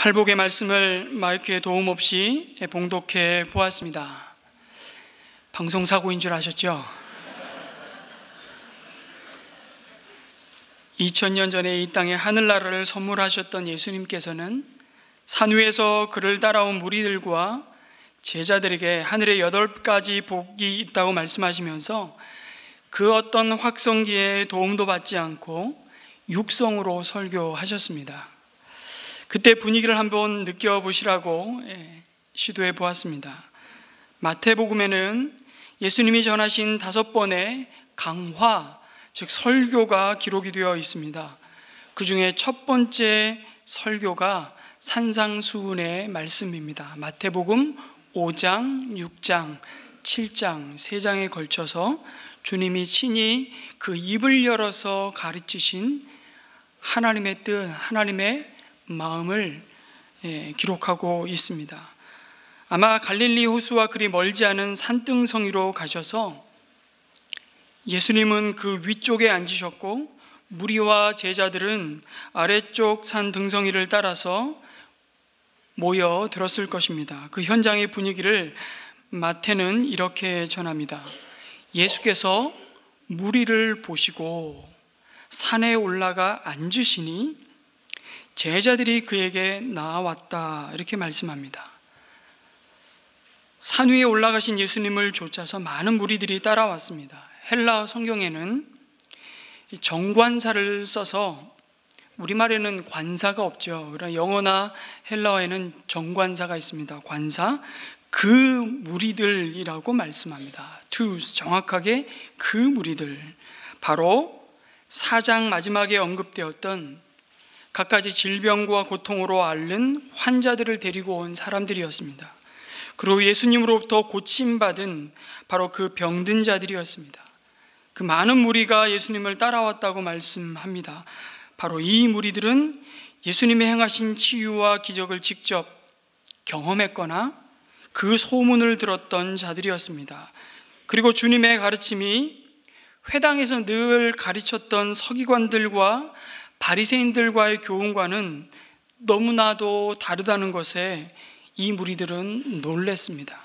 팔복의 말씀을 마이크에 도움 없이 봉독해 보았습니다. 방송사고인 줄 아셨죠? 2000년 전에 이 땅에 하늘나라를 선물하셨던 예수님께서는 산 위에서 그를 따라온 무리들과 제자들에게 하늘에 8가지 복이 있다고 말씀하시면서 그 어떤 확성기에 도움도 받지 않고 육성으로 설교하셨습니다. 그때 분위기를 한번 느껴보시라고 시도해 보았습니다. 마태복음에는 예수님이 전하신 5번의 강화, 즉 설교가 기록이 되어 있습니다. 그 중에 첫 번째 설교가 산상수훈의 말씀입니다. 마태복음 5장, 6장, 7장 3장에 걸쳐서 주님이 친히 그 입을 열어서 가르치신 하나님의 뜻, 하나님의 마음을 기록하고 있습니다. 아마 갈릴리 호수와 그리 멀지 않은 산등성이로 가셔서 예수님은 그 위쪽에 앉으셨고 무리와 제자들은 아래쪽 산 등성이를 따라서 모여 들었을 것입니다. 그 현장의 분위기를 마태는 이렇게 전합니다. 예수께서 무리를 보시고 산에 올라가 앉으시니 제자들이 그에게 나아왔다, 이렇게 말씀합니다. 산 위에 올라가신 예수님을 쫓아서 많은 무리들이 따라왔습니다. 헬라 성경에는 정관사를 써서, 우리말에는 관사가 없죠. 그러나 영어나 헬라어에는 정관사가 있습니다. 관사, 그 무리들이라고 말씀합니다. 정확하게 그 무리들, 바로 4장 마지막에 언급되었던 갖가지 질병과 고통으로 앓는 환자들을 데리고 온 사람들이었습니다. 그리고 예수님으로부터 고침받은 바로 그 병든 자들이었습니다. 그 많은 무리가 예수님을 따라왔다고 말씀합니다. 바로 이 무리들은 예수님이 행하신 치유와 기적을 직접 경험했거나 그 소문을 들었던 자들이었습니다. 그리고 주님의 가르침이 회당에서 늘 가르쳤던 서기관들과 바리새인들과의 교훈과는 너무나도 다르다는 것에 이 무리들은 놀랐습니다.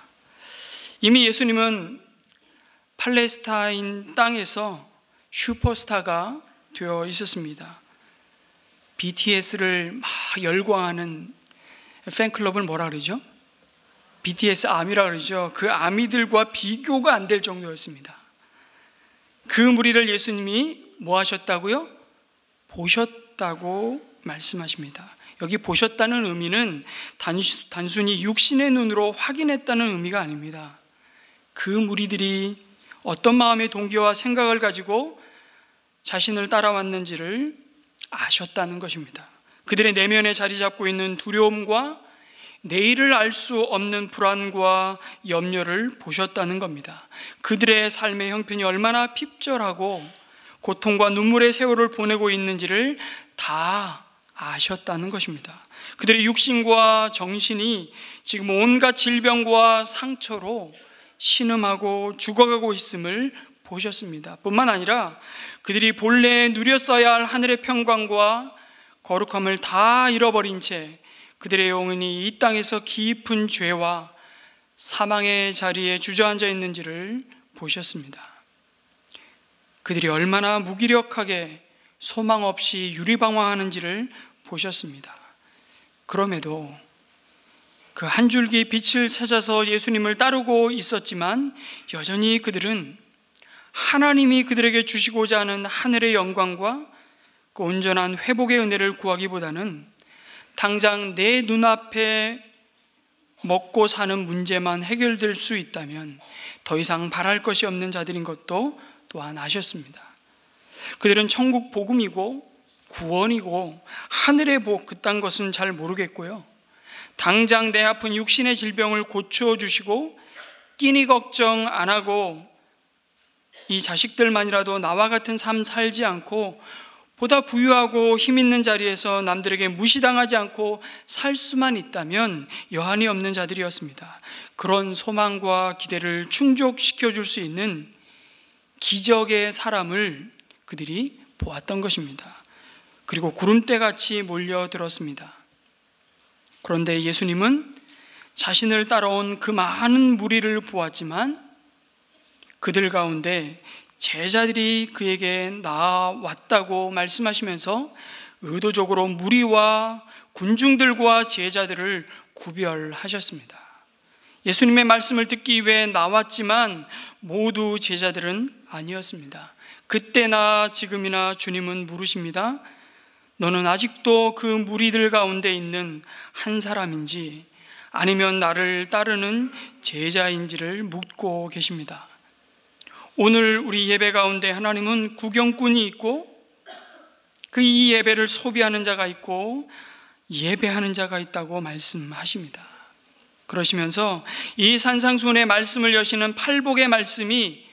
이미 예수님은 팔레스타인 땅에서 슈퍼스타가 되어 있었습니다. BTS를 막 열광하는 팬클럽을 뭐라 그러죠? BTS 아미라 그러죠. 그 아미들과 비교가 안 될 정도였습니다. 그 무리를 예수님이 뭐 하셨다고요? 보셨다고 말씀하십니다. 여기 보셨다는 의미는 단순히 육신의 눈으로 확인했다는 의미가 아닙니다. 그 무리들이 어떤 마음의 동기와 생각을 가지고 자신을 따라왔는지를 아셨다는 것입니다. 그들의 내면에 자리 잡고 있는 두려움과 내일을 알 수 없는 불안과 염려를 보셨다는 겁니다. 그들의 삶의 형편이 얼마나 핍절하고 고통과 눈물의 세월을 보내고 있는지를 다 아셨다는 것입니다. 그들의 육신과 정신이 지금 온갖 질병과 상처로 신음하고 죽어가고 있음을 보셨습니다. 뿐만 아니라 그들이 본래 누렸어야 할 하늘의 평강과 거룩함을 다 잃어버린 채 그들의 영혼이 이 땅에서 깊은 죄와 사망의 자리에 주저앉아 있는지를 보셨습니다. 그들이 얼마나 무기력하게 소망 없이 유리방황하는지를 보셨습니다. 그럼에도 그 한 줄기 빛을 찾아서 예수님을 따르고 있었지만 여전히 그들은 하나님이 그들에게 주시고자 하는 하늘의 영광과 그 온전한 회복의 은혜를 구하기보다는 당장 내 눈앞에 먹고 사는 문제만 해결될 수 있다면 더 이상 바랄 것이 없는 자들인 것도 또한 아셨습니다. 그들은 천국 복음이고 구원이고 하늘의 복, 그딴 것은 잘 모르겠고요, 당장 내 아픈 육신의 질병을 고쳐주시고 끼니 걱정 안 하고 이 자식들만이라도 나와 같은 삶 살지 않고 보다 부유하고 힘 있는 자리에서 남들에게 무시당하지 않고 살 수만 있다면 여한이 없는 자들이었습니다. 그런 소망과 기대를 충족시켜 줄 수 있는 기적의 사람을 그들이 보았던 것입니다. 그리고 구름대같이 몰려들었습니다. 그런데 예수님은 자신을 따라온 그 많은 무리를 보았지만 그들 가운데 제자들이 그에게 나왔다고 말씀하시면서 의도적으로 무리와 군중들과 제자들을 구별하셨습니다. 예수님의 말씀을 듣기 위해 나왔지만 모두 제자들은 아니었습니다. 그때나 지금이나 주님은 물으십니다. 너는 아직도 그 무리들 가운데 있는 한 사람인지 아니면 나를 따르는 제자인지를 묻고 계십니다. 오늘 우리 예배 가운데 하나님은 구경꾼이 있고 그 이 예배를 소비하는 자가 있고 예배하는 자가 있다고 말씀하십니다. 그러시면서 이 산상수훈의 말씀을 여시는 팔복의 말씀이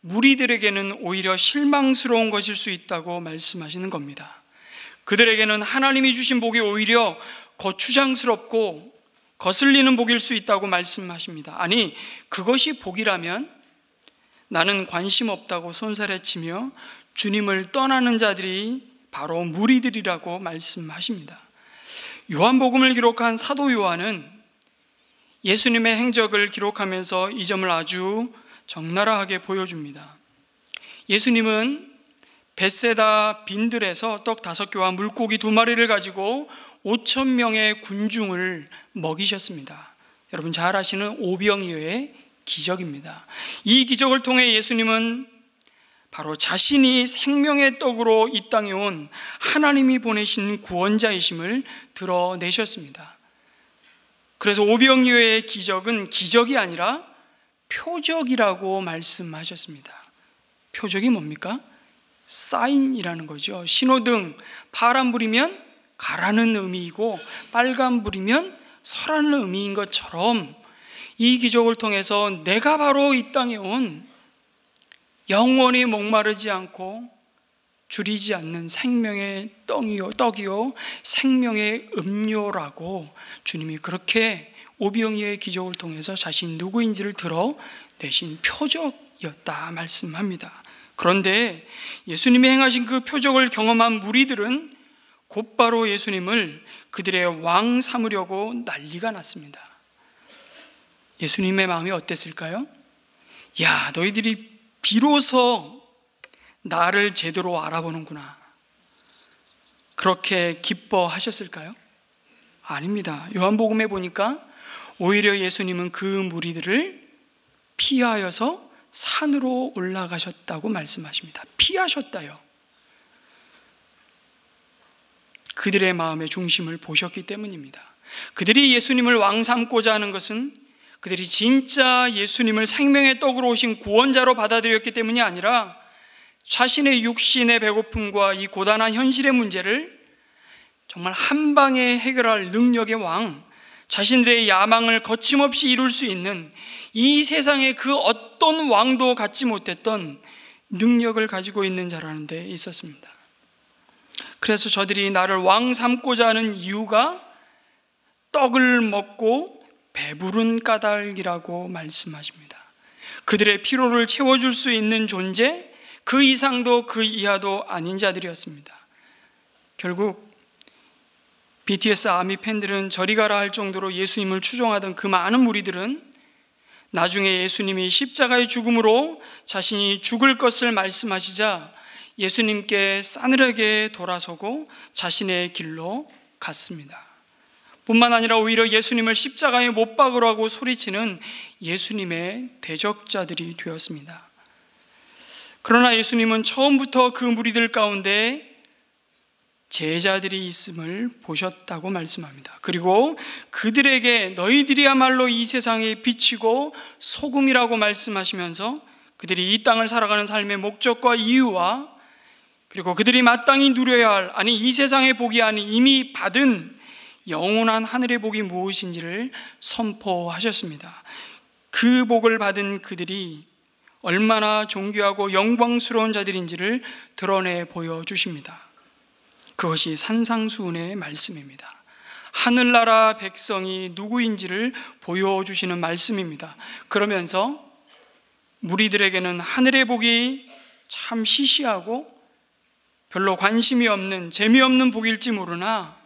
무리들에게는 오히려 실망스러운 것일 수 있다고 말씀하시는 겁니다. 그들에게는 하나님이 주신 복이 오히려 거추장스럽고 거슬리는 복일 수 있다고 말씀하십니다. 아니, 그것이 복이라면 나는 관심 없다고 손사래치며 주님을 떠나는 자들이 바로 무리들이라고 말씀하십니다. 요한복음을 기록한 사도 요한은 예수님의 행적을 기록하면서 이 점을 아주 적나라하게 보여줍니다. 예수님은 벳세다 빈들에서 떡 5개와 물고기 2마리를 가지고 5,000명의 군중을 먹이셨습니다. 여러분 잘 아시는 오병이어의 기적입니다. 이 기적을 통해 예수님은 바로 자신이 생명의 떡으로 이 땅에 온 하나님이 보내신 구원자이심을 드러내셨습니다. 그래서 오병이어의 기적은 기적이 아니라 표적이라고 말씀하셨습니다. 표적이 뭡니까? 사인이라는 거죠. 신호등 파란불이면 가라는 의미이고 빨간불이면 서라는 의미인 것처럼 이 기적을 통해서 내가 바로 이 땅에 온 영원히 목마르지 않고 줄이지 않는 생명의 떡이요 생명의 음료라고 주님이 그렇게 오병이어의 기적을 통해서 자신 누구인지를 드러내신 표적이었다 말씀합니다. 그런데 예수님이 행하신 그 표적을 경험한 무리들은 곧바로 예수님을 그들의 왕 삼으려고 난리가 났습니다. 예수님의 마음이 어땠을까요? 야, 너희들이 비로소 나를 제대로 알아보는구나. 그렇게 기뻐하셨을까요? 아닙니다. 요한복음에 보니까 오히려 예수님은 그 무리들을 피하여서 산으로 올라가셨다고 말씀하십니다. 피하셨다요. 그들의 마음의 중심을 보셨기 때문입니다. 그들이 예수님을 왕 삼고자 하는 것은 그들이 진짜 예수님을 생명의 떡으로 오신 구원자로 받아들였기 때문이 아니라 자신의 육신의 배고픔과 이 고단한 현실의 문제를 정말 한 방에 해결할 능력의 왕, 자신들의 야망을 거침없이 이룰 수 있는 이 세상에 그 어떤 왕도 갖지 못했던 능력을 가지고 있는 자라는 데 있었습니다. 그래서 저들이 나를 왕 삼고자 하는 이유가 떡을 먹고 배부른 까닭이라고 말씀하십니다. 그들의 피로를 채워줄 수 있는 존재, 그 이상도 그 이하도 아닌 자들이었습니다. 결국 BTS 아미 팬들은 저리 가라 할 정도로 예수님을 추종하던 그 많은 무리들은 나중에 예수님이 십자가의 죽음으로 자신이 죽을 것을 말씀하시자 예수님께 싸늘하게 돌아서고 자신의 길로 갔습니다. 뿐만 아니라 오히려 예수님을 십자가에 못 박으라고 소리치는 예수님의 대적자들이 되었습니다. 그러나 예수님은 처음부터 그 무리들 가운데 제자들이 있음을 보셨다고 말씀합니다. 그리고 그들에게 너희들이야말로 이 세상의 빛이고 소금이라고 말씀하시면서 그들이 이 땅을 살아가는 삶의 목적과 이유와 그리고 그들이 마땅히 누려야 할, 아니 이 세상의 복이 아닌 이미 받은 영원한 하늘의 복이 무엇인지를 선포하셨습니다. 그 복을 받은 그들이 얼마나 존귀하고 영광스러운 자들인지를 드러내 보여주십니다. 그것이 산상수훈의 말씀입니다. 하늘나라 백성이 누구인지를 보여주시는 말씀입니다. 그러면서 무리들에게는 하늘의 복이 참 시시하고 별로 관심이 없는 재미없는 복일지 모르나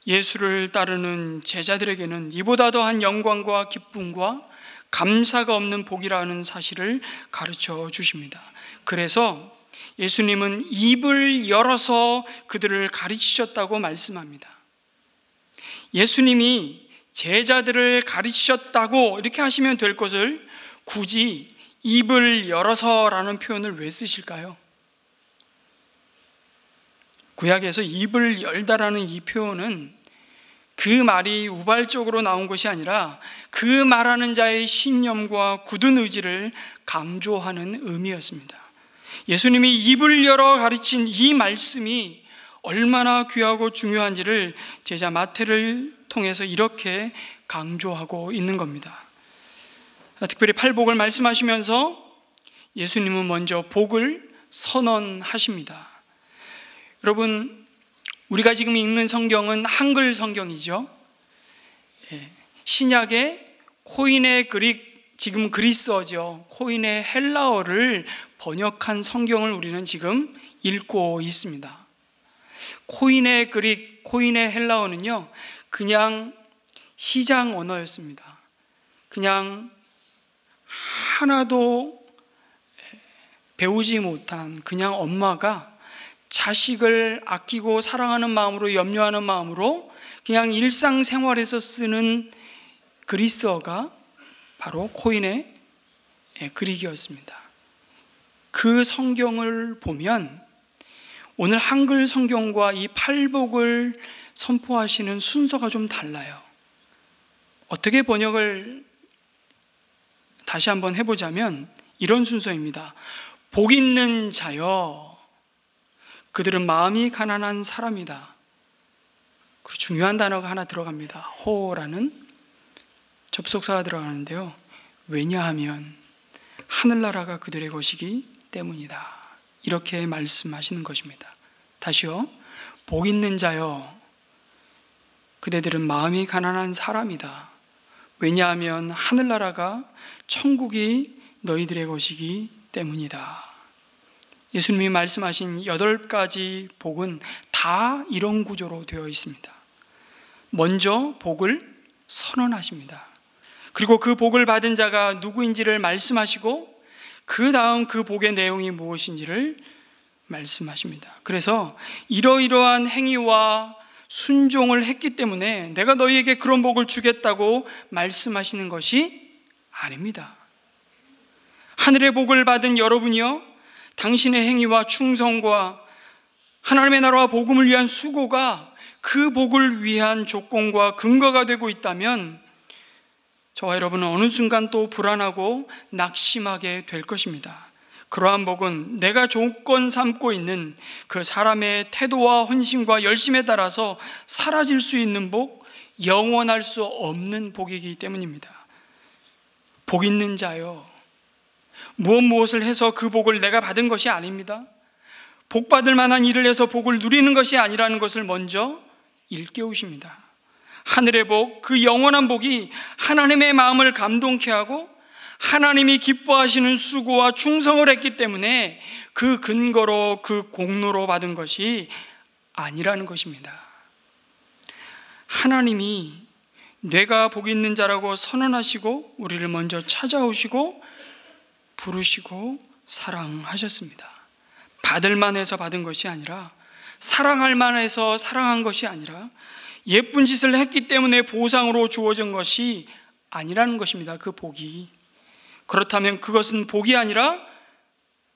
예수를 따르는 제자들에게는 이보다 더한 영광과 기쁨과 감사가 없는 복이라는 사실을 가르쳐 주십니다. 그래서 예수님은 입을 열어서 그들을 가르치셨다고 말씀합니다. 예수님이 제자들을 가르치셨다고 이렇게 하시면 될 것을 굳이 입을 열어서라는 표현을 왜 쓰실까요? 구약에서 입을 열다라는 이 표현은 그 말이 우발적으로 나온 것이 아니라 그 말하는 자의 신념과 굳은 의지를 강조하는 의미였습니다. 예수님이 입을 열어 가르친 이 말씀이 얼마나 귀하고 중요한지를 제자 마태를 통해서 이렇게 강조하고 있는 겁니다. 특별히 팔복을 말씀하시면서 예수님은 먼저 복을 선언하십니다. 여러분, 우리가 지금 읽는 성경은 한글 성경이죠. 신약의 코인의 그릭, 지금 그리스어죠. 코인의 헬라어를 번역한 성경을 우리는 지금 읽고 있습니다. 코인의 그릭, 코인의 헬라어는요, 그냥 시장 언어였습니다. 그냥 하나도 배우지 못한 그냥 엄마가 자식을 아끼고 사랑하는 마음으로, 염려하는 마음으로 그냥 일상생활에서 쓰는 그리스어가 바로 코인의 그릭이었습니다. 그 성경을 보면 오늘 한글 성경과 이 팔복을 선포하시는 순서가 좀 달라요. 어떻게 번역을 다시 한번 해보자면 이런 순서입니다. 복 있는 자여, 그들은 마음이 가난한 사람이다. 그리고 중요한 단어가 하나 들어갑니다. 호라는 접속사가 들어가는데요. 왜냐하면 하늘나라가 그들의 것이기 때문이다. 이렇게 말씀하시는 것입니다. 다시요. 복 있는 자여, 그대들은 마음이 가난한 사람이다. 왜냐하면 하늘나라가 천국이 너희들의 것이기 때문이다. 예수님이 말씀하신 8가지 복은 다 이런 구조로 되어 있습니다. 먼저 복을 선언하십니다. 그리고 그 복을 받은 자가 누구인지를 말씀하시고 그 다음 그 복의 내용이 무엇인지를 말씀하십니다. 그래서 이러이러한 행위와 순종을 했기 때문에 내가 너희에게 그런 복을 주겠다고 말씀하시는 것이 아닙니다. 하늘의 복을 받은 여러분이요, 당신의 행위와 충성과 하나님의 나라와 복음을 위한 수고가 그 복을 위한 조건과 근거가 되고 있다면 저와 여러분은 어느 순간 또 불안하고 낙심하게 될 것입니다. 그러한 복은 내가 조건 삼고 있는 그 사람의 태도와 헌신과 열심에 따라서 사라질 수 있는 복, 영원할 수 없는 복이기 때문입니다. 복 있는 자요, 무엇을 해서 그 복을 내가 받은 것이 아닙니다. 복 받을 만한 일을 해서 복을 누리는 것이 아니라는 것을 먼저 일깨우십니다. 하늘의 복, 그 영원한 복이 하나님의 마음을 감동케 하고 하나님이 기뻐하시는 수고와 충성을 했기 때문에 그 근거로, 그 공로로 받은 것이 아니라는 것입니다. 하나님이 내가 복 있는 자라고 선언하시고 우리를 먼저 찾아오시고 부르시고 사랑하셨습니다. 받을 만해서 받은 것이 아니라, 사랑할 만해서 사랑한 것이 아니라, 예쁜 짓을 했기 때문에 보상으로 주어진 것이 아니라는 것입니다. 그 복이. 그렇다면 그것은 복이 아니라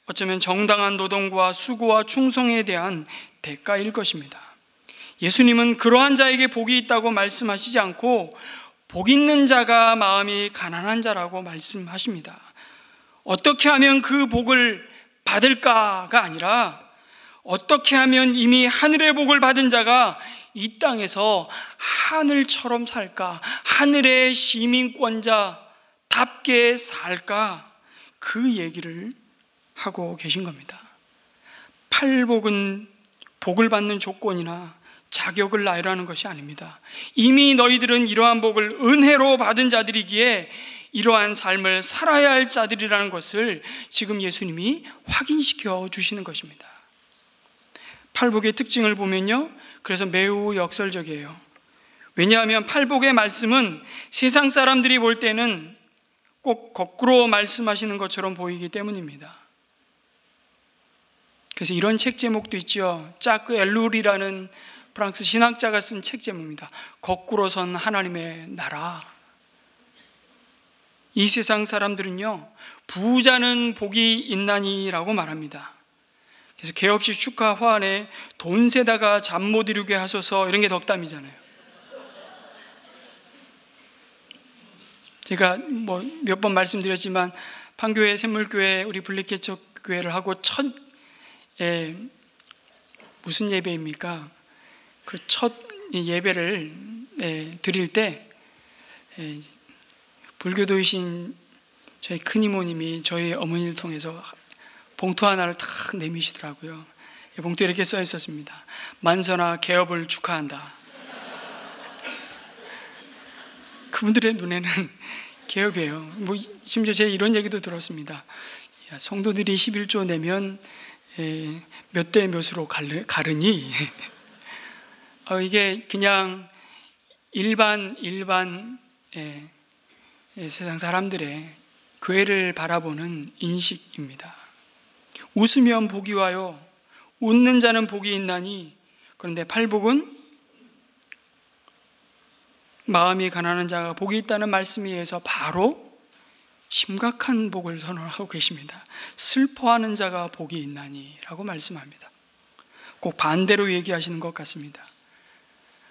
어쩌면 정당한 노동과 수고와 충성에 대한 대가일 것입니다. 예수님은 그러한 자에게 복이 있다고 말씀하시지 않고 복 있는 자가 마음이 가난한 자라고 말씀하십니다. 어떻게 하면 그 복을 받을까가 아니라 어떻게 하면 이미 하늘의 복을 받은 자가 이 땅에서 하늘처럼 살까, 하늘의 시민권자답게 살까, 그 얘기를 하고 계신 겁니다. 팔복은 복을 받는 조건이나 자격을 나열하는 것이 아닙니다. 이미 너희들은 이러한 복을 은혜로 받은 자들이기에 이러한 삶을 살아야 할 자들이라는 것을 지금 예수님이 확인시켜 주시는 것입니다. 팔복의 특징을 보면요, 그래서 매우 역설적이에요. 왜냐하면 팔복의 말씀은 세상 사람들이 볼 때는 꼭 거꾸로 말씀하시는 것처럼 보이기 때문입니다. 그래서 이런 책 제목도 있죠. 자크 엘룰이라는 프랑스 신학자가 쓴 책 제목입니다. 거꾸로 선 하나님의 나라. 이 세상 사람들은요, 부자는 복이 있나니라고 말합니다. 그래서 개업식 축하 화환에 돈 세다가 잠 못 이루게 하소서, 이런 게 덕담이잖아요. 제가 몇 번 말씀드렸지만 판교회 샘물교회 우리 블리케처 교회를 하고 첫 무슨 예배입니까? 그 첫 예배를 드릴 때 불교도이신 저희 큰 이모님이 저희 어머니를 통해서 봉투 하나를 탁 내미시더라고요. 봉투에 이렇게 써 있었습니다. 만선아 개업을 축하한다. 그분들의 눈에는 개업이에요. 심지어 제가 이런 얘기도 들었습니다. 야, 성도들이 11조 내면 몇 대 몇으로 가르니? 이게 그냥 일반 세상 사람들의 교회를 바라보는 인식입니다. 웃으면 복이 와요. 웃는 자는 복이 있나니. 그런데 팔복은 마음이 가난한 자가 복이 있다는 말씀에 의해서 바로 심각한 복을 선언하고 계십니다. 슬퍼하는 자가 복이 있나니 라고 말씀합니다. 꼭 반대로 얘기하시는 것 같습니다.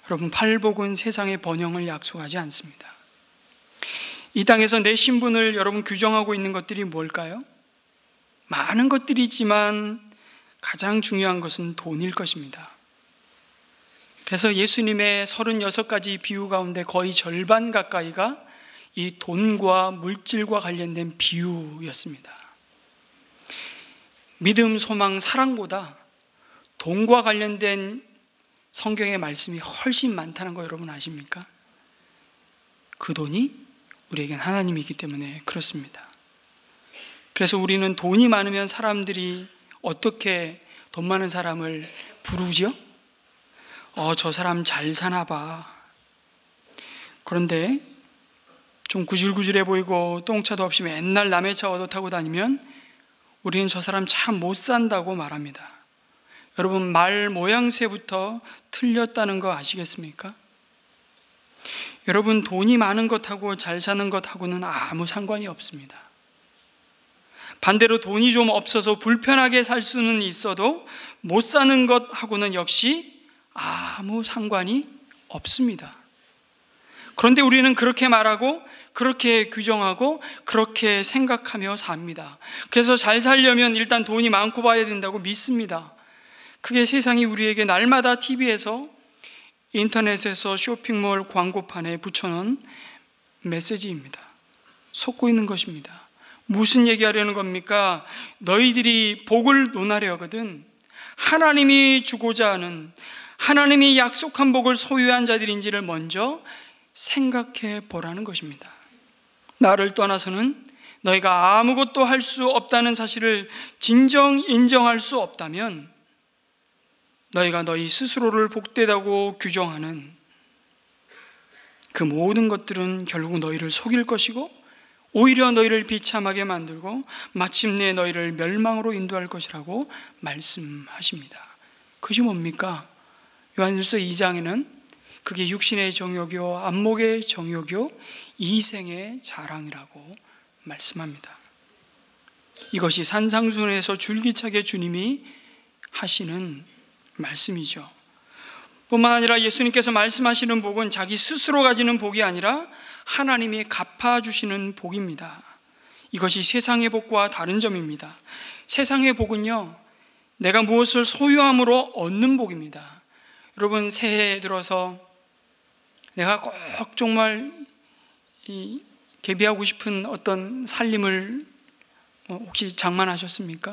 여러분, 팔복은 세상의 번영을 약속하지 않습니다. 이 땅에서 내 신분을 여러분 규정하고 있는 것들이 뭘까요? 많은 것들이 있지만 가장 중요한 것은 돈일 것입니다. 그래서 예수님의 36가지 비유 가운데 거의 절반 가까이가 이 돈과 물질과 관련된 비유였습니다. 믿음, 소망, 사랑보다 돈과 관련된 성경의 말씀이 훨씬 많다는 거 여러분 아십니까? 그 돈이 우리에겐 하나님이기 때문에 그렇습니다. 그래서 우리는 돈이 많으면 사람들이 어떻게 돈 많은 사람을 부르죠? 저 사람 잘 사나 봐. 그런데 좀 구질구질해 보이고 똥차도 없이 맨날 남의 차 얻어 타고 다니면 우리는 저 사람 참 못 산다고 말합니다. 여러분, 말 모양새부터 틀렸다는 거 아시겠습니까? 여러분, 돈이 많은 것하고 잘 사는 것하고는 아무 상관이 없습니다. 반대로 돈이 좀 없어서 불편하게 살 수는 있어도 못 사는 것하고는 역시 아무 상관이 없습니다. 그런데 우리는 그렇게 말하고 그렇게 규정하고 그렇게 생각하며 삽니다. 그래서 잘 살려면 일단 돈이 많고 봐야 된다고 믿습니다. 그게 세상이 우리에게 날마다 TV에서, 인터넷에서, 쇼핑몰 광고판에 붙여놓은 메시지입니다. 속고 있는 것입니다. 무슨 얘기하려는 겁니까? 너희들이 복을 논하려거든 하나님이 주고자 하는, 하나님이 약속한 복을 소유한 자들인지를 먼저 생각해 보라는 것입니다. 나를 떠나서는 너희가 아무것도 할 수 없다는 사실을 진정 인정할 수 없다면 너희가 너희 스스로를 복되다고 규정하는 그 모든 것들은 결국 너희를 속일 것이고 오히려 너희를 비참하게 만들고 마침내 너희를 멸망으로 인도할 것이라고 말씀하십니다. 그것이 뭡니까? 요한일서 2장에는 그게 육신의 정욕이요 안목의 정욕이요 이생의 자랑이라고 말씀합니다. 이것이 산상수훈에서 줄기차게 주님이 하시는 말씀이죠. 뿐만 아니라 예수님께서 말씀하시는 복은 자기 스스로 가지는 복이 아니라 하나님이 갚아주시는 복입니다. 이것이 세상의 복과 다른 점입니다. 세상의 복은요, 내가 무엇을 소유함으로 얻는 복입니다. 여러분, 새해 들어서 내가 꼭 정말 개비하고 싶은 어떤 살림을 혹시 장만하셨습니까?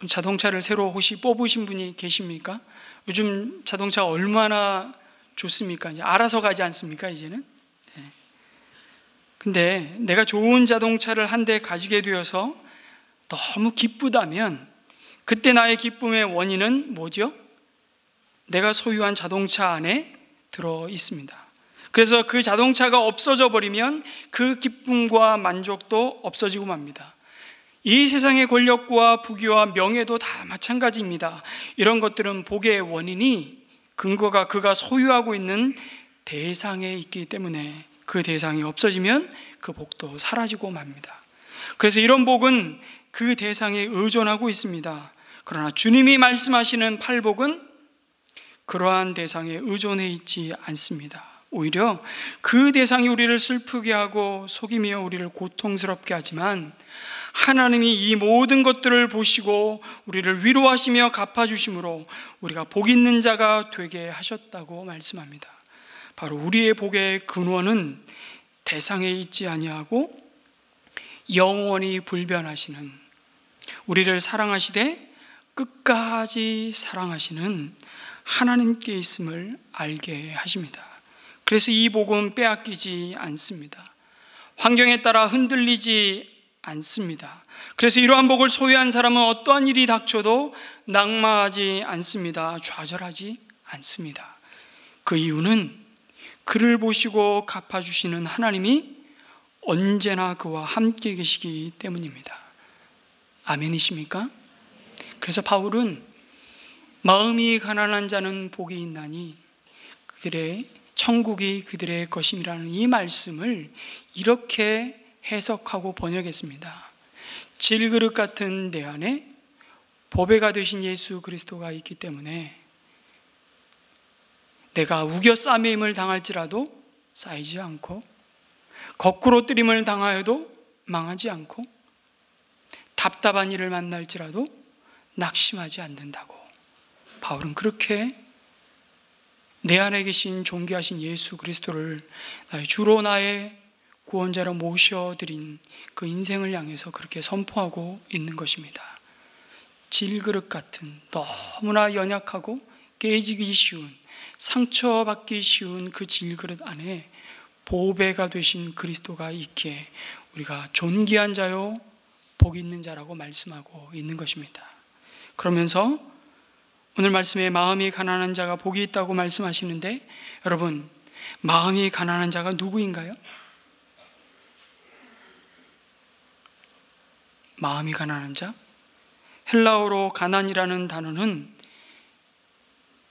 자동차를 새로 혹시 뽑으신 분이 계십니까? 요즘 자동차 얼마나 좋습니까? 이제 알아서 가지 않습니까? 이제는. 근데 내가 좋은 자동차를 한 대 가지게 되어서 너무 기쁘다면 그때 나의 기쁨의 원인은 뭐죠? 내가 소유한 자동차 안에 들어 있습니다. 그래서 그 자동차가 없어져 버리면 그 기쁨과 만족도 없어지고 맙니다. 이 세상의 권력과 부귀와 명예도 다 마찬가지입니다. 이런 것들은 복의 원인이 근거가 그가 소유하고 있는 대상에 있기 때문에 그 대상이 없어지면 그 복도 사라지고 맙니다. 그래서 이런 복은 그 대상에 의존하고 있습니다. 그러나 주님이 말씀하시는 팔복은 그러한 대상에 의존해 있지 않습니다. 오히려 그 대상이 우리를 슬프게 하고 속이며 우리를 고통스럽게 하지만 하나님이 이 모든 것들을 보시고 우리를 위로하시며 갚아주심으로 우리가 복 있는 자가 되게 하셨다고 말씀합니다. 바로 우리의 복의 근원은 대상에 있지 아니하고 영원히 불변하시는, 우리를 사랑하시되 끝까지 사랑하시는 하나님께 있음을 알게 하십니다. 그래서 이 복은 빼앗기지 않습니다. 환경에 따라 흔들리지 않습니다. 그래서 이러한 복을 소유한 사람은 어떠한 일이 닥쳐도 낙마하지 않습니다. 좌절하지 않습니다. 그 이유는 그를 보시고 갚아주시는 하나님이 언제나 그와 함께 계시기 때문입니다. 아멘이십니까? 그래서 바울은 마음이 가난한 자는 복이 있나니 그들의 천국이 그들의 것임이라는 이 말씀을 이렇게 해석하고 번역했습니다. 질그릇 같은 내 안에 보배가 되신 예수 그리스도가 있기 때문에 내가 우겨 싸매임을 당할지라도 쌓이지 않고 거꾸로 뜨림을 당하여도 망하지 않고 답답한 일을 만날지라도 낙심하지 않는다고 바울은 그렇게 내 안에 계신 존귀하신 예수 그리스도를 나의 주로 나의 구원자로 모셔드린 그 인생을 향해서 그렇게 선포하고 있는 것입니다. 질그릇 같은 너무나 연약하고 깨지기 쉬운, 상처받기 쉬운 그 질그릇 안에 보배가 되신 그리스도가 있기에 우리가 존귀한 자요 복 있는 자라고 말씀하고 있는 것입니다. 그러면서 오늘 말씀에 마음이 가난한 자가 복이 있다고 말씀하시는데, 여러분, 마음이 가난한 자가 누구인가요? 마음이 가난한 자? 헬라어로 가난이라는 단어는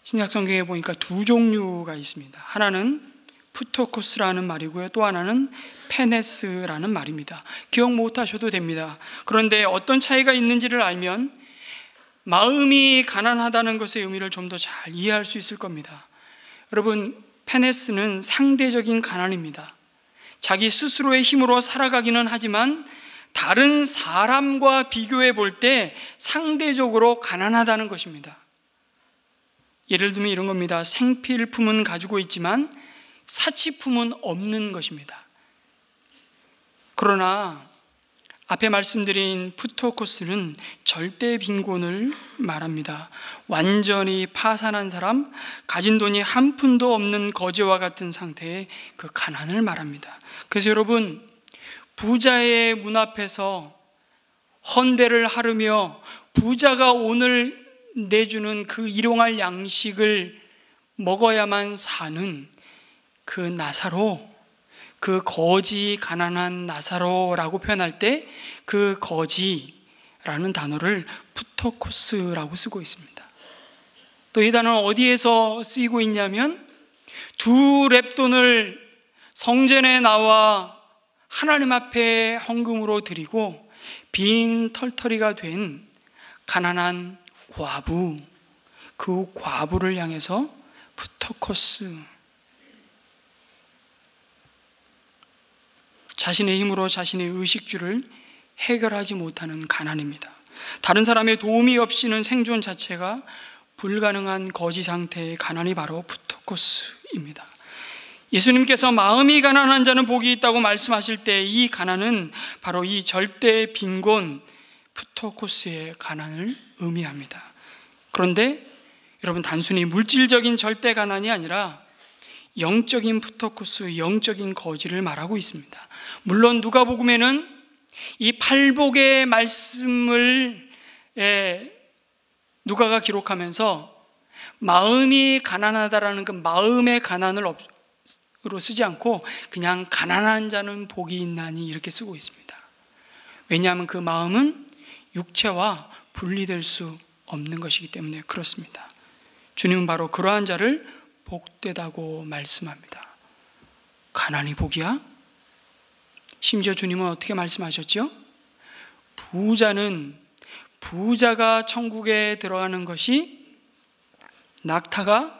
신약 성경에 보니까 두 종류가 있습니다. 하나는 푸토코스라는 말이고요, 또 하나는 페네스라는 말입니다. 기억 못하셔도 됩니다. 그런데 어떤 차이가 있는지를 알면 마음이 가난하다는 것의 의미를 좀 더 잘 이해할 수 있을 겁니다. 여러분, 페네스는 상대적인 가난입니다. 자기 스스로의 힘으로 살아가기는 하지만 다른 사람과 비교해 볼 때 상대적으로 가난하다는 것입니다. 예를 들면 이런 겁니다. 생필품은 가지고 있지만 사치품은 없는 것입니다. 그러나 앞에 말씀드린 푸토코스는 절대 빈곤을 말합니다. 완전히 파산한 사람, 가진 돈이 한 푼도 없는 거지와 같은 상태의 그 가난을 말합니다. 그래서 여러분, 부자의 문 앞에서 헌대를 하르며 부자가 오늘 내주는 그 일용할 양식을 먹어야만 사는 그 나사로, 그 거지 가난한 나사로라고 표현할 때 그 거지라는 단어를 푸토코스라고 쓰고 있습니다. 또 이 단어는 어디에서 쓰이고 있냐면 두 렙돈을 성전에 나와 하나님 앞에 헌금으로 드리고 빈 털터리가 된 가난한 과부, 그 과부를 향해서 푸토코스, 자신의 힘으로 자신의 의식주를 해결하지 못하는 가난입니다. 다른 사람의 도움이 없이는 생존 자체가 불가능한 거지 상태의 가난이 바로 푸토코스입니다. 예수님께서 마음이 가난한 자는 복이 있다고 말씀하실 때 이 가난은 바로 이 절대 빈곤 푸토코스의 가난을 의미합니다. 그런데 여러분, 단순히 물질적인 절대 가난이 아니라 영적인 푸토코스, 영적인 거지를 말하고 있습니다. 물론 누가복음에는 이 팔복의 말씀을 누가가 기록하면서 마음이 가난하다라는 그 마음의 가난으로 쓰지 않고 그냥 가난한 자는 복이 있나니 이렇게 쓰고 있습니다. 왜냐하면 그 마음은 육체와 분리될 수 없는 것이기 때문에 그렇습니다. 주님은 바로 그러한 자를 복되다고 말씀합니다. 가난이 복이야? 심지어 주님은 어떻게 말씀하셨죠? 부자가 천국에 들어가는 것이 낙타가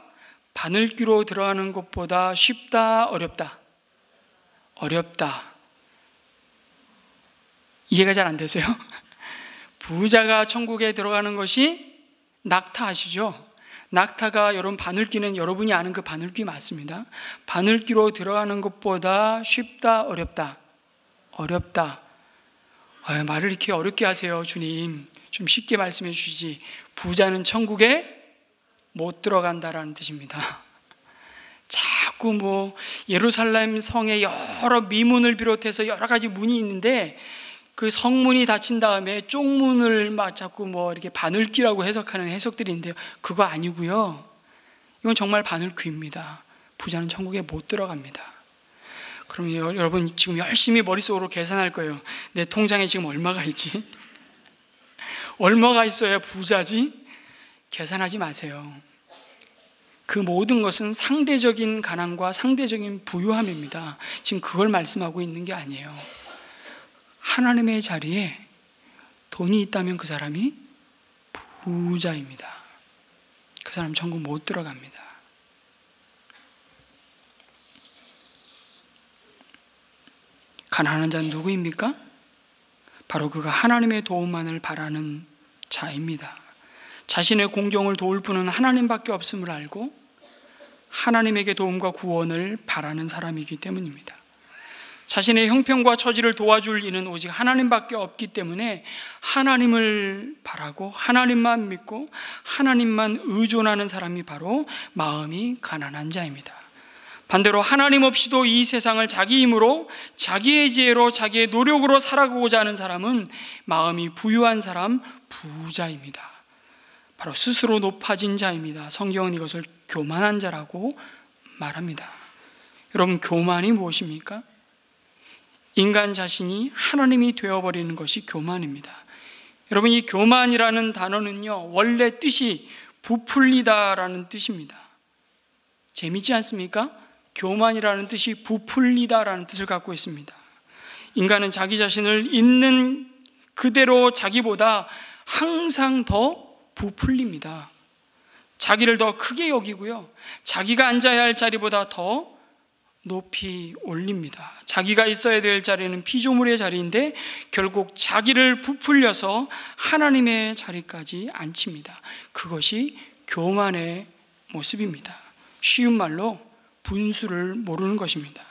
바늘귀로 들어가는 것보다 쉽다, 어렵다? 어렵다. 이해가 잘 안 되세요? 부자가 천국에 들어가는 것이 낙타 아시죠? 낙타가 여러분 바늘귀는 여러분이 아는 그 바늘귀 맞습니다. 바늘귀로 들어가는 것보다 쉽다, 어렵다? 어렵다. 말을 이렇게 어렵게 하세요, 주님. 좀 쉽게 말씀해 주시지. 부자는 천국에 못 들어간다라는 뜻입니다. 자꾸 예루살렘 성에 여러 미문을 비롯해서 여러 가지 문이 있는데 그 성문이 닫힌 다음에 쪽문을 자꾸 이렇게 바늘귀라고 해석하는 해석들이 있는데요. 그거 아니고요. 이건 정말 바늘귀입니다. 부자는 천국에 못 들어갑니다. 그럼 여러분 지금 열심히 머릿속으로 계산할 거예요. 내 통장에 지금 얼마가 있지? 얼마가 있어야 부자지? 계산하지 마세요. 그 모든 것은 상대적인 가난과 상대적인 부유함입니다. 지금 그걸 말씀하고 있는 게 아니에요. 하나님의 자리에 돈이 있다면 그 사람이 부자입니다. 그 사람 천국 못 들어갑니다. 가난한 자는 누구입니까? 바로 그가 하나님의 도움만을 바라는 자입니다. 자신의 공경을 도울 분은 하나님밖에 없음을 알고 하나님에게 도움과 구원을 바라는 사람이기 때문입니다. 자신의 형편과 처지를 도와줄 이는 오직 하나님밖에 없기 때문에 하나님을 바라고 하나님만 믿고 하나님만 의존하는 사람이 바로 마음이 가난한 자입니다. 반대로 하나님 없이도 이 세상을 자기 힘으로 자기의 지혜로 자기의 노력으로 살아가고자 하는 사람은 마음이 부유한 사람, 부자입니다. 바로 스스로 높아진 자입니다. 성경은 이것을 교만한 자라고 말합니다. 여러분, 교만이 무엇입니까? 인간 자신이 하나님이 되어버리는 것이 교만입니다. 여러분, 이 교만이라는 단어는요, 원래 뜻이 부풀리다라는 뜻입니다. 재미있지 않습니까? 교만이라는 뜻이 부풀리다라는 뜻을 갖고 있습니다. 인간은 자기 자신을 있는 그대로 자기보다 항상 더 부풀립니다. 자기를 더 크게 여기고요, 자기가 앉아야 할 자리보다 더 높이 올립니다. 자기가 있어야 될 자리는 피조물의 자리인데 결국 자기를 부풀려서 하나님의 자리까지 앉힙니다. 그것이 교만의 모습입니다. 쉬운 말로 분수를 모르는 것입니다.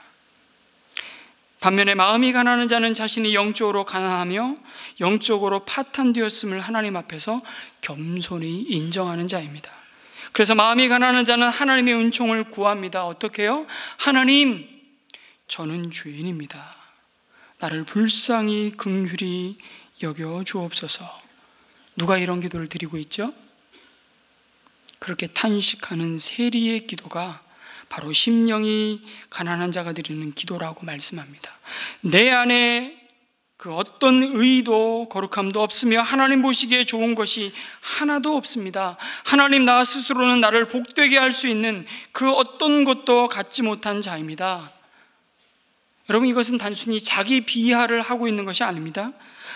반면에 마음이 가난한 자는 자신이 영적으로 가난하며 영적으로 파탄되었음을 하나님 앞에서 겸손히 인정하는 자입니다. 그래서 마음이 가난한 자는 하나님의 은총을 구합니다. 어떻게 해요? 하나님, 저는 죄인입니다. 나를 불쌍히 긍휼히 여겨 주옵소서. 누가 이런 기도를 드리고 있죠? 그렇게 탄식하는 세리의 기도가 바로 심령이 가난한 자가 드리는 기도라고 말씀합니다. 내 안에 그 어떤 의도 거룩함도 없으며 하나님 보시기에 좋은 것이 하나도 없습니다. 하나님, 나 스스로는 나를 복되게 할 수 있는 그 어떤 것도 갖지 못한 자입니다. 여러분, 이것은 단순히 자기 비하를 하고 있는 것이 아닙니다.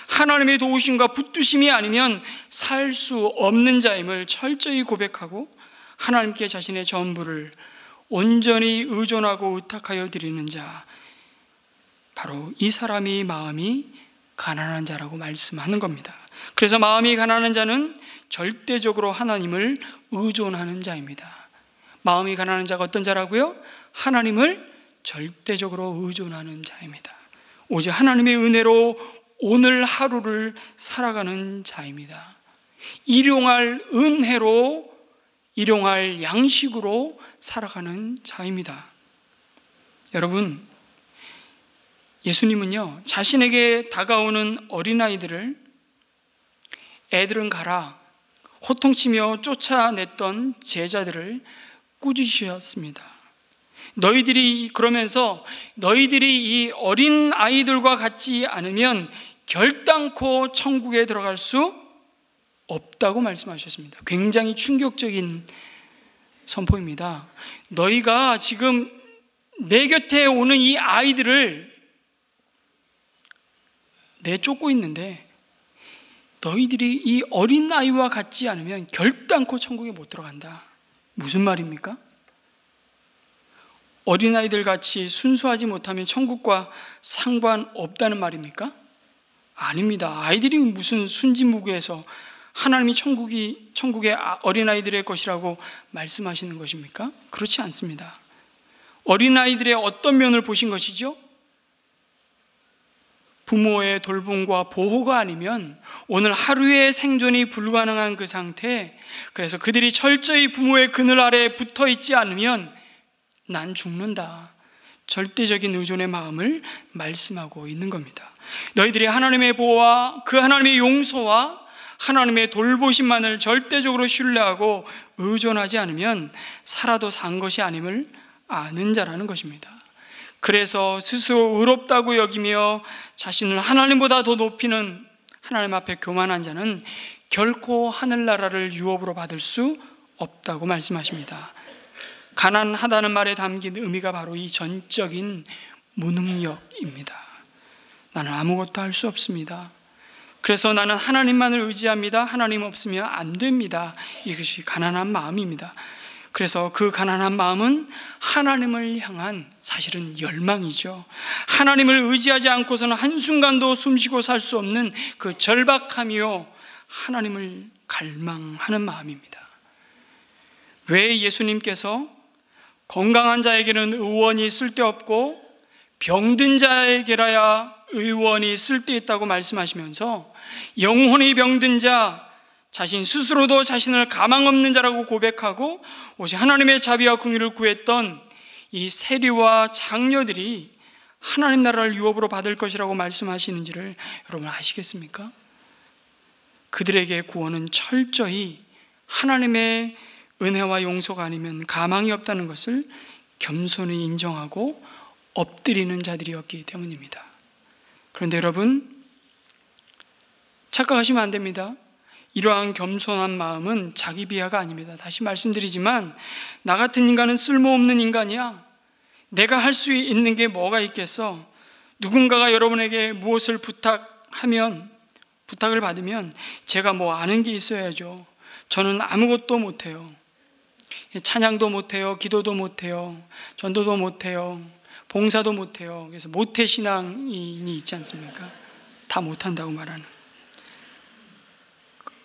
하나님의 도우심과 붙드심이 아니면 살 수 없는 자임을 철저히 고백하고 하나님께 자신의 전부를 온전히 의존하고 의탁하여 드리는 자, 바로 이 사람이 마음이 가난한 자라고 말씀하는 겁니다. 그래서 마음이 가난한 자는 절대적으로 하나님을 의존하는 자입니다. 마음이 가난한 자가 어떤 자라고요? 하나님을 절대적으로 의존하는 자입니다. 오직 하나님의 은혜로 오늘 하루를 살아가는 자입니다. 일용할 은혜로, 일용할 양식으로 살아가는 자입니다. 여러분, 예수님은요, 자신에게 다가오는 어린아이들을 애들은 가라, 호통치며 쫓아냈던 제자들을 꾸짖으셨습니다. 그러면서 너희들이 이 어린 아이들과 같지 않으면 결단코 천국에 들어갈 수 없다고 말씀하셨습니다. 굉장히 충격적인 선포입니다. 너희가 지금 내 곁에 오는 이 아이들을 내쫓고 있는데 너희들이 이 어린 아이와 같지 않으면 결단코 천국에 못 들어간다. 무슨 말입니까? 어린아이들 같이 순수하지 못하면 천국과 상관없다는 말입니까? 아닙니다. 아이들이 무슨 순진무구해서 하나님이 천국의 어린아이들의 것이라고 말씀하시는 것입니까? 그렇지 않습니다. 어린아이들의 어떤 면을 보신 것이죠? 부모의 돌봄과 보호가 아니면 오늘 하루의 생존이 불가능한 그 상태, 그래서 그들이 철저히 부모의 그늘 아래에 붙어 있지 않으면 난 죽는다. 절대적인 의존의 마음을 말씀하고 있는 겁니다. 너희들이 하나님의 보호와 그 하나님의 용서와 하나님의 돌보심만을 절대적으로 신뢰하고 의존하지 않으면 살아도 산 것이 아님을 아는 자라는 것입니다. 그래서 스스로 의롭다고 여기며 자신을 하나님보다 더 높이는 하나님 앞에 교만한 자는 결코 하늘나라를 유업으로 받을 수 없다고 말씀하십니다. 가난하다는 말에 담긴 의미가 바로 이 전적인 무능력입니다. 나는 아무것도 할 수 없습니다. 그래서 나는 하나님만을 의지합니다. 하나님 없으면 안 됩니다. 이것이 가난한 마음입니다. 그래서 그 가난한 마음은 하나님을 향한 사실은 열망이죠. 하나님을 의지하지 않고서는 한순간도 숨쉬고 살 수 없는 그 절박함이요, 하나님을 갈망하는 마음입니다. 왜 예수님께서 건강한 자에게는 의원이 쓸데없고 병든 자에게라야 의원이 쓸데있다고 말씀하시면서 영혼이 병든 자, 자신 스스로도 자신을 가망 없는 자라고 고백하고 오직 하나님의 자비와 긍휼을 구했던 이 세리와 장녀들이 하나님 나라를 유업으로 받을 것이라고 말씀하시는지를 여러분 아시겠습니까? 그들에게 구원은 철저히 하나님의 은혜와 용서가 아니면 가망이 없다는 것을 겸손히 인정하고 엎드리는 자들이었기 때문입니다. 그런데 여러분, 착각하시면 안 됩니다. 이러한 겸손한 마음은 자기 비하가 아닙니다. 다시 말씀드리지만 나 같은 인간은 쓸모없는 인간이야. 내가 할 수 있는 게 뭐가 있겠어? 누군가가 여러분에게 무엇을 부탁을 받으면 제가 뭐 아는 게 있어야죠. 저는 아무것도 못해요. 찬양도 못해요. 기도도 못해요. 전도도 못해요. 봉사도 못해요. 그래서 모태신앙인이 있지 않습니까? 다 못한다고 말하는.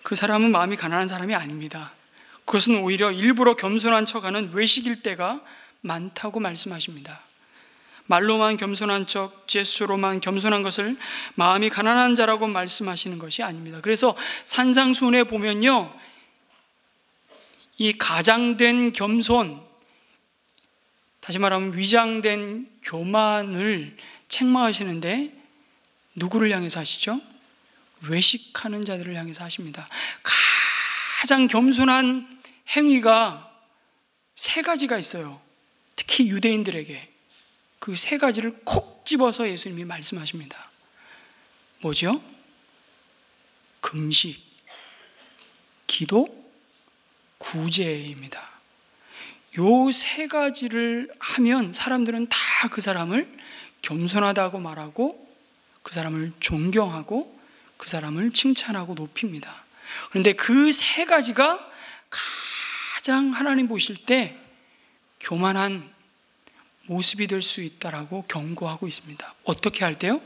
그 사람은 마음이 가난한 사람이 아닙니다. 그것은 오히려 일부러 겸손한 척하는 외식일 때가 많다고 말씀하십니다. 말로만 겸손한 척, 제스처로만 겸손한 것을 마음이 가난한 자라고 말씀하시는 것이 아닙니다. 그래서 산상수훈에 보면요, 이 가장된 겸손, 다시 말하면 위장된 교만을 책망하시는데 누구를 향해서 하시죠? 외식하는 자들을 향해서 하십니다. 가장 겸손한 행위가 세 가지가 있어요. 특히 유대인들에게 그 세 가지를 콕 집어서 예수님이 말씀하십니다. 뭐죠? 금식, 기도, 구제입니다. 요 세 가지를 하면 사람들은 다 그 사람을 겸손하다고 말하고 그 사람을 존경하고 그 사람을 칭찬하고 높입니다. 그런데 그 세 가지가 가장 하나님 보실 때 교만한 모습이 될 수 있다라고 경고하고 있습니다. 어떻게 할 때요?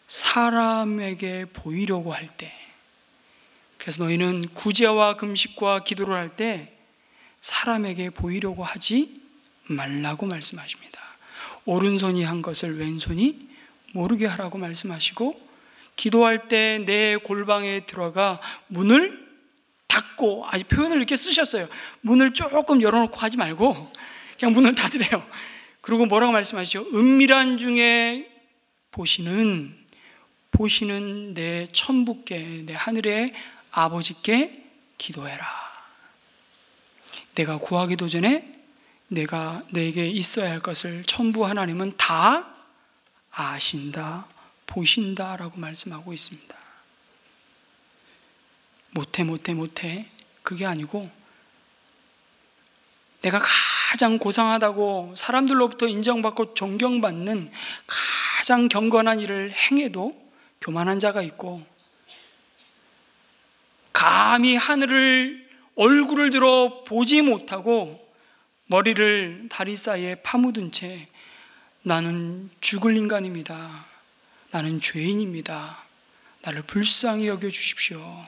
사람에게 보이려고 할 때. 그래서 너희는 구제와 금식과 기도를 할 때 사람에게 보이려고 하지 말라고 말씀하십니다. 오른손이 한 것을 왼손이 모르게 하라고 말씀하시고, 기도할 때 내 골방에 들어가 문을 닫고, 아직 표현을 이렇게 쓰셨어요. 문을 조금 열어놓고 하지 말고 그냥 문을 닫으래요. 그리고 뭐라고 말씀하시죠? 은밀한 중에 보시는 내 천부께, 내 하늘의 아버지께 기도해라. 내가 구하기도 전에 내게 있어야 할 것을 전부 하나님은 다 아신다, 보신다라고 말씀하고 있습니다. 못해 그게 아니고 내가 가장 고상하다고 사람들로부터 인정받고 존경받는 가장 경건한 일을 행해도 교만한 자가 있고, 감히 하늘을 얼굴을 들어 보지 못하고 머리를 다리 사이에 파묻은 채 나는 죽을 인간입니다, 나는 죄인입니다, 나를 불쌍히 여겨주십시오,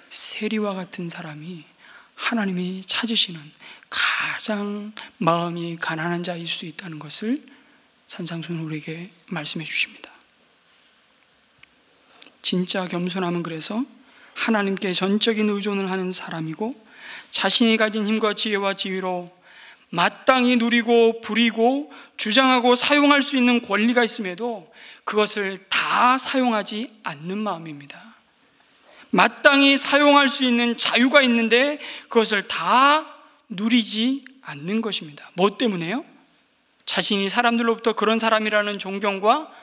세리와 같은 사람이 하나님이 찾으시는 가장 마음이 가난한 자일 수 있다는 것을 산상수는 우리에게 말씀해 주십니다. 진짜 겸손함은 그래서 하나님께 전적인 의존을 하는 사람이고, 자신이 가진 힘과 지혜와 지위로 마땅히 누리고 부리고 주장하고 사용할 수 있는 권리가 있음에도 그것을 다 사용하지 않는 마음입니다. 마땅히 사용할 수 있는 자유가 있는데 그것을 다 누리지 않는 것입니다. 뭐 때문에요? 자신이 사람들로부터 그런 사람이라는 존경과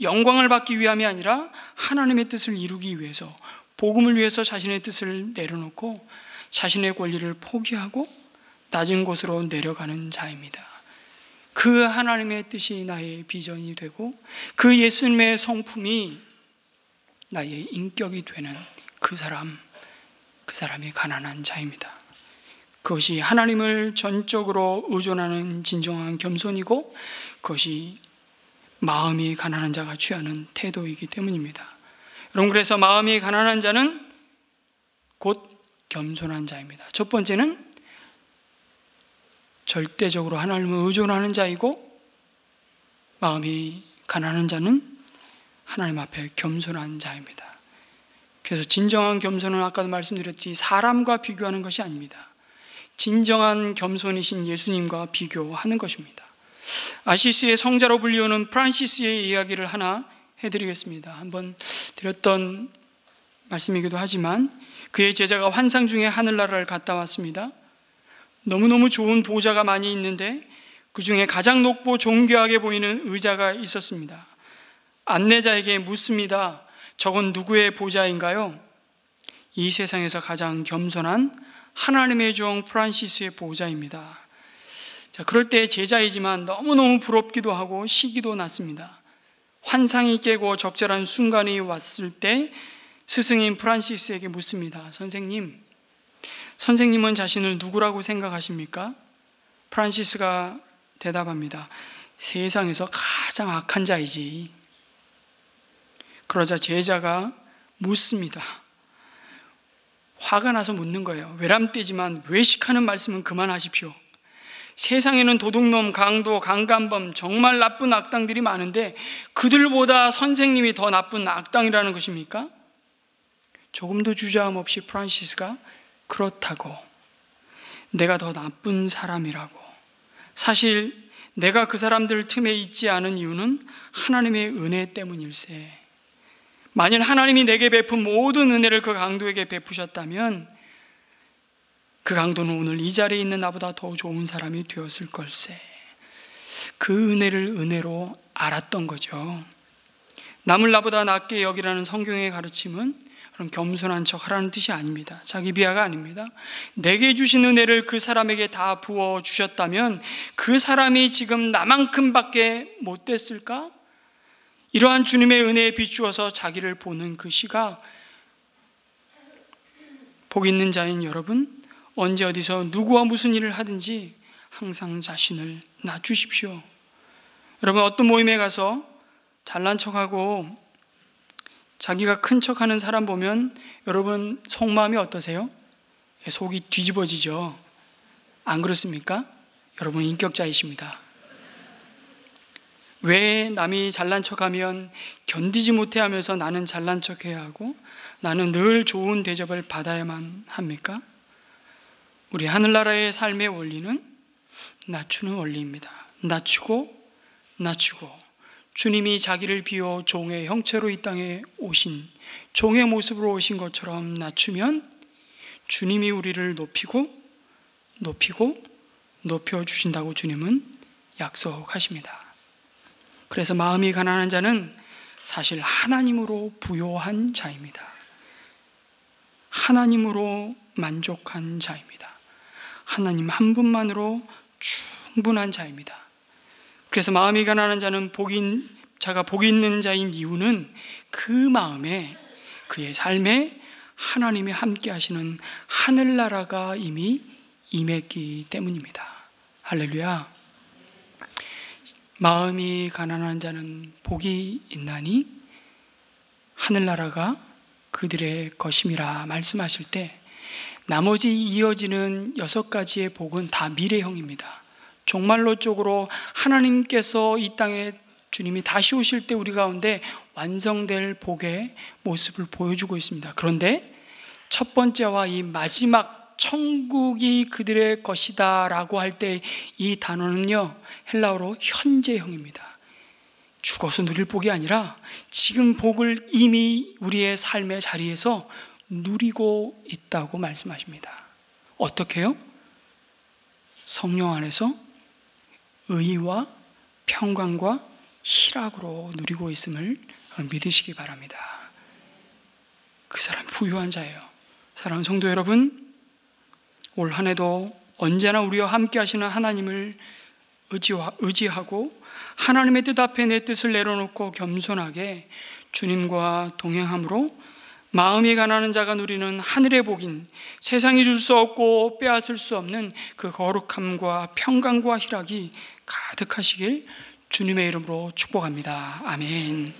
영광을 받기 위함이 아니라 하나님의 뜻을 이루기 위해서, 복음을 위해서 자신의 뜻을 내려놓고 자신의 권리를 포기하고 낮은 곳으로 내려가는 자입니다. 그 하나님의 뜻이 나의 비전이 되고 그 예수님의 성품이 나의 인격이 되는 그 사람이 가난한 자입니다. 그것이 하나님을 전적으로 의존하는 진정한 겸손이고, 그것이 마음이 가난한 자가 취하는 태도이기 때문입니다. 여러분, 그래서 마음이 가난한 자는 곧 겸손한 자입니다. 첫 번째는 절대적으로 하나님을 의존하는 자이고, 마음이 가난한 자는 하나님 앞에 겸손한 자입니다. 그래서 진정한 겸손은 아까도 말씀드렸지 사람과 비교하는 것이 아닙니다. 진정한 겸손이신 예수님과 비교하는 것입니다. 아시스의 성자로 불리우는 프란시스의 이야기를 하나 해드리겠습니다. 한번 드렸던 말씀이기도 하지만, 그의 제자가 환상 중에 하늘나라를 갔다 왔습니다. 너무너무 좋은 보좌가 많이 있는데 그 중에 가장 높고 존귀하게 보이는 의자가 있었습니다. 안내자에게 묻습니다. 저건 누구의 보좌인가요? 이 세상에서 가장 겸손한 하나님의 종 프란시스의 보좌입니다. 자, 그럴 때 제자이지만 너무너무 부럽기도 하고 시기도 났습니다. 환상이 깨고 적절한 순간이 왔을 때 스승인 프란시스에게 묻습니다. 선생님은 자신을 누구라고 생각하십니까? 프란시스가 대답합니다. 세상에서 가장 악한 자이지. 그러자 제자가 묻습니다. 화가 나서 묻는 거예요. 외람되지만 외식하는 말씀은 그만하십시오. 세상에는 도둑놈, 강도, 강간범, 정말 나쁜 악당들이 많은데 그들보다 선생님이 더 나쁜 악당이라는 것입니까? 조금도 주저함 없이 프란시스가 그렇다고, 내가 더 나쁜 사람이라고, 사실 내가 그 사람들 틈에 있지 않은 이유는 하나님의 은혜 때문일세. 만일 하나님이 내게 베푼 모든 은혜를 그 강도에게 베푸셨다면 그 강도는 오늘 이 자리에 있는 나보다 더 좋은 사람이 되었을 걸세. 그 은혜를 은혜로 알았던 거죠. 남을 나보다 낮게 여기라는 성경의 가르침은 그럼 겸손한 척 하라는 뜻이 아닙니다. 자기 비하가 아닙니다. 내게 주신 은혜를 그 사람에게 다 부어주셨다면 그 사람이 지금 나만큼밖에 못 됐을까? 이러한 주님의 은혜에 비추어서 자기를 보는 그 시각, 복 있는 자인 여러분, 언제 어디서 누구와 무슨 일을 하든지 항상 자신을 낮추십시오. 여러분, 어떤 모임에 가서 잘난 척하고 자기가 큰 척하는 사람 보면 여러분 속마음이 어떠세요? 속이 뒤집어지죠. 안 그렇습니까? 여러분 인격자이십니다. 왜 남이 잘난 척하면 견디지 못해 하면서 나는 잘난 척해야 하고 나는 늘 좋은 대접을 받아야만 합니까? 우리 하늘나라의 삶의 원리는 낮추는 원리입니다. 낮추고 주님이 자기를 비워 종의 형체로 이 땅에 오신, 종의 모습으로 오신 것처럼 낮추면 주님이 우리를 높이고 높여주신다고 주님은 약속하십니다. 그래서 마음이 가난한 자는 사실 하나님으로 부요한 자입니다. 하나님으로 만족한 자입니다. 하나님 한 분만으로 충분한 자입니다. 그래서 마음이 가난한 자는 자가 복이 있는 자인 이유는 그 마음에, 그의 삶에 하나님이 함께 하시는 하늘나라가 이미 임했기 때문입니다. 할렐루야. 마음이 가난한 자는 복이 있나니 하늘나라가 그들의 것임이라 말씀하실 때, 나머지 이어지는 6가지의 복은 다 미래형입니다. 종말론적으로 하나님께서 이 땅에 주님이 다시 오실 때 우리 가운데 완성될 복의 모습을 보여주고 있습니다. 그런데 첫 번째와 이 마지막 천국이 그들의 것이다 라고 할 때 이 단어는요, 헬라어로 현재형입니다. 죽어서 누릴 복이 아니라 지금 복을 이미 우리의 삶의 자리에서 누리고 있다고 말씀하십니다. 어떻게요? 성령 안에서 의와 평강과 희락으로 누리고 있음을 믿으시기 바랍니다. 그 사람 부유한 자예요. 사랑하는 성도 여러분, 올 한 해도 언제나 우리와 함께 하시는 하나님을 의지하고 하나님의 뜻 앞에 내 뜻을 내려놓고 겸손하게 주님과 동행함으로 마음이 가난한 자가 누리는 하늘의 복인, 세상이 줄 수 없고 빼앗을 수 없는 그 거룩함과 평강과 희락이 가득하시길 주님의 이름으로 축복합니다. 아멘.